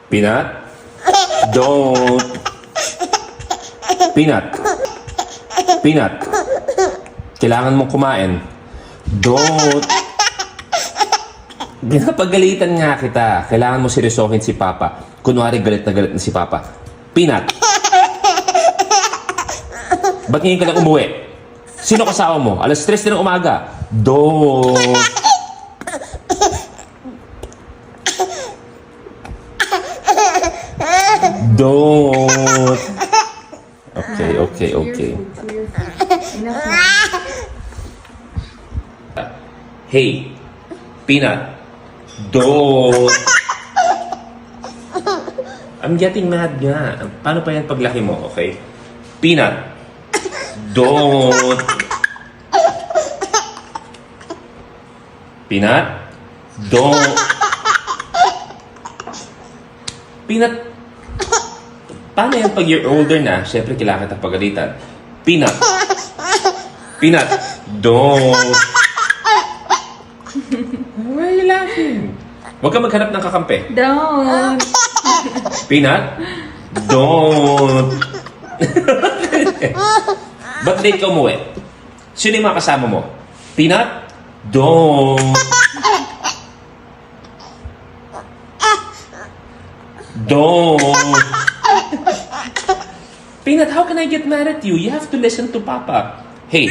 Peanut? Don't. Peanut. Peanut. Kailangan mong kumain. Don't. Pinapagalitan nga kita. Kailangan mo seryosohin si Papa. Kunwari galit na si Papa. Peanut. Ba't ngayon ka lang umuwi? Sino kasama mo? Alas 3 na ng umaga. Don't. Don't. Okay. Hey, Peanut. Don't. I'm getting mad nga. Paano pa yan paglaki mo, okay? Peanut. Don't. Peanut. Don't. Peanut. Paano yan pag you're older na? Siyempre, kailangan kita pagalitan. Peanut. Peanut. Don't. Why are you laughing? Huwag ka maghanap ng kakampi. Don't. Peanut. Don't. Ba't late ka umuwi? Sino yung mga kasama mo? Peanut. Don't. Don't. Peanut, how can I get mad at you? You have to listen to Papa. Hey,